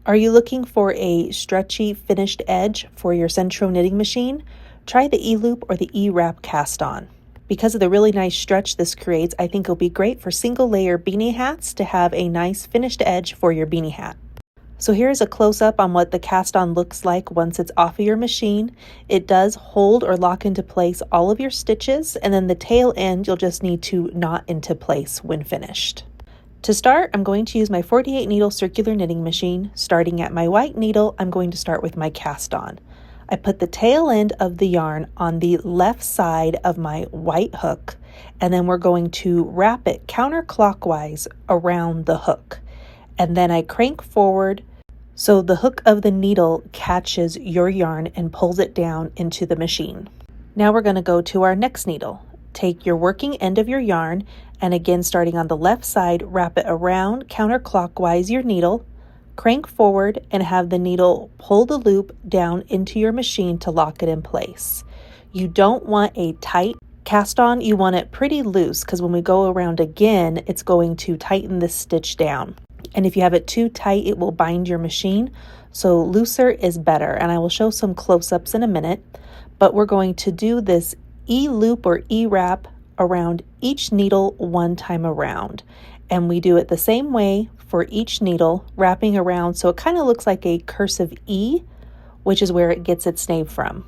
Are you looking for a stretchy finished edge for your Sentro Knitting Machine? Try the E-loop or the E-wrap cast on. Because of the really nice stretch this creates, I think it'll be great for single layer beanie hats to have a nice finished edge for your beanie hat. So here's a close-up on what the cast on looks like once it's off of your machine. It does hold or lock into place all of your stitches, and then the tail end you'll just need to knot into place when finished. To start, I'm going to use my 48 needle circular knitting machine. Starting at my white needle, I'm going to start with my cast on. I put the tail end of the yarn on the left side of my white hook, and then we're going to wrap it counterclockwise around the hook. And then I crank forward so the hook of the needle catches your yarn and pulls it down into the machine. Now we're going to go to our next needle. Take your working end of your yarn, and again starting on the left side, wrap it around counterclockwise your needle, crank forward, and have the needle pull the loop down into your machine to lock it in place. You don't want a tight cast on, you want it pretty loose, because when we go around again, it's going to tighten this stitch down. And if you have it too tight, it will bind your machine. So looser is better, and I will show some close-ups in a minute, but we're going to do this E-loop or E-wrap around each needle one time around. And we do it the same way for each needle, wrapping around so it kind of looks like a cursive E, which is where it gets its name from.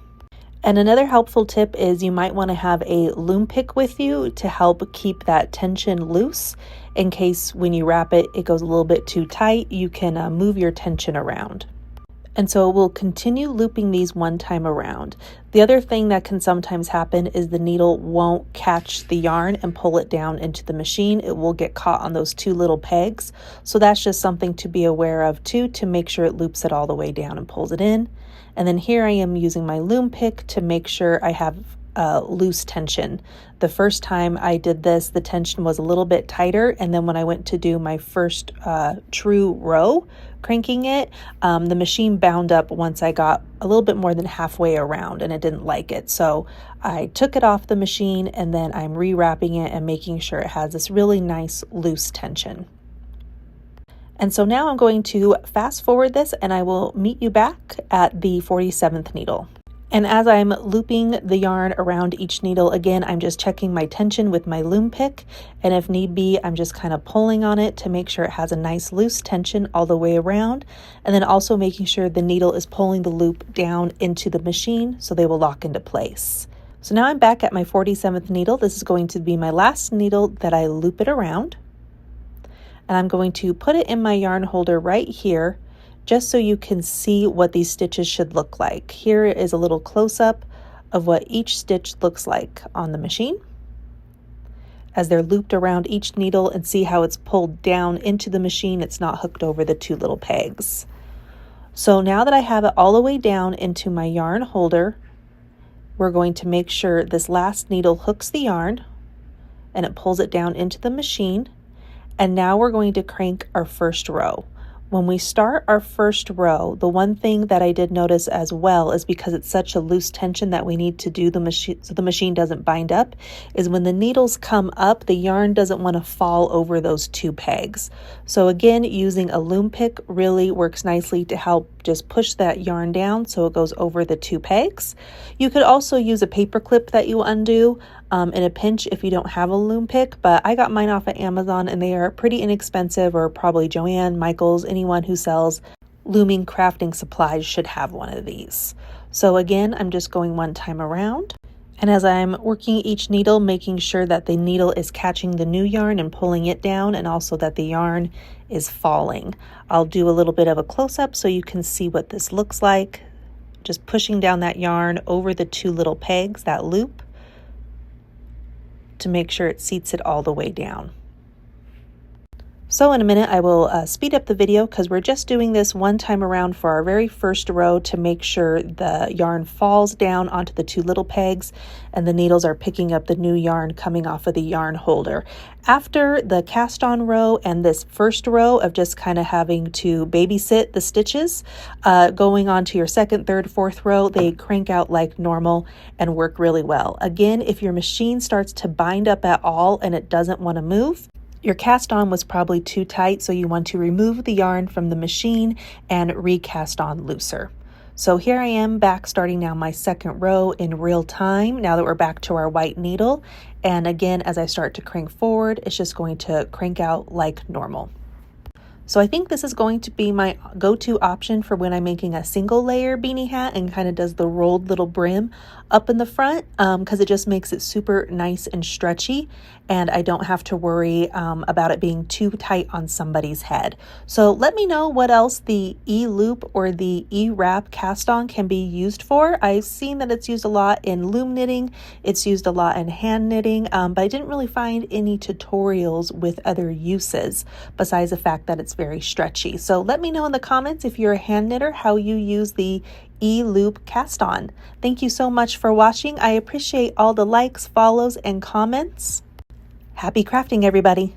And another helpful tip is you might want to have a loom pick with you to help keep that tension loose. In case when you wrap it, it goes a little bit too tight, you can move your tension around. And so we'll continue looping these one time around. The other thing that can sometimes happen is the needle won't catch the yarn and pull it down into the machine. It will get caught on those two little pegs. So that's just something to be aware of too, to make sure it loops it all the way down and pulls it in. And then here I am using my loom pick to make sure I have loose tension. The first time I did this, the tension was a little bit tighter, and then when I went to do my first true row, cranking it, the machine bound up once I got a little bit more than halfway around, and it didn't like it. So I took it off the machine, and then I'm rewrapping it and making sure it has this really nice loose tension. And so now I'm going to fast forward this, and I will meet you back at the 47th needle. And as I'm looping the yarn around each needle, again, I'm just checking my tension with my loom pick. And if need be, I'm just kind of pulling on it to make sure it has a nice loose tension all the way around. And then also making sure the needle is pulling the loop down into the machine so they will lock into place. So now I'm back at my 47th needle. This is going to be my last needle that I loop it around. And I'm going to put it in my yarn holder right here, just so you can see what these stitches should look like. Here is a little close-up of what each stitch looks like on the machine as they're looped around each needle, and see how it's pulled down into the machine. It's not hooked over the two little pegs. So now that I have it all the way down into my yarn holder, we're going to make sure this last needle hooks the yarn and it pulls it down into the machine. And now we're going to crank our first row. When we start our first row, the one thing that I did notice as well is because it's such a loose tension that we need to do the machine so the machine doesn't bind up, is when the needles come up, the yarn doesn't want to fall over those two pegs. So again, using a loom pick really works nicely to help just push that yarn down so it goes over the two pegs. You could also use a paper clip that you undo in a pinch if you don't have a loom pick, but I got mine off of Amazon and they are pretty inexpensive, or probably Joann, Michaels, anyone who sells looming crafting supplies should have one of these. So again, I'm just going one time around, and as I'm working each needle, making sure that the needle is catching the new yarn and pulling it down, and also that the yarn is falling. I'll do a little bit of a close-up so you can see what this looks like. Just pushing down that yarn over the two little pegs, that loop, to make sure it seats it all the way down. So in a minute, I will speed up the video because we're just doing this one time around for our very first row to make sure the yarn falls down onto the two little pegs and the needles are picking up the new yarn coming off of the yarn holder. After the cast on row and this first row of just kind of having to babysit the stitches, going on to your second, third, fourth row, they crank out like normal and work really well. Again, if your machine starts to bind up at all and it doesn't want to move, Your cast on was probably too tight, so you want to remove the yarn from the machine and recast on looser. So here I am back starting now my second row in real time now that we're back to our white needle. And again, as I start to crank forward, it's just going to crank out like normal. So I think this is going to be my go-to option for when I'm making a single layer beanie hat and kind of does the rolled little brim up in the front because it just makes it super nice and stretchy, and I don't have to worry about it being too tight on somebody's head. So let me know what else the E-loop or the E-wrap cast on can be used for. I've seen that it's used a lot in loom knitting, it's used a lot in hand knitting, but I didn't really find any tutorials with other uses besides the fact that it's very stretchy. So let me know in the comments if you're a hand knitter how you use the E-loop cast on. Thank you so much for watching. I appreciate all the likes, follows, and comments. Happy crafting, everybody.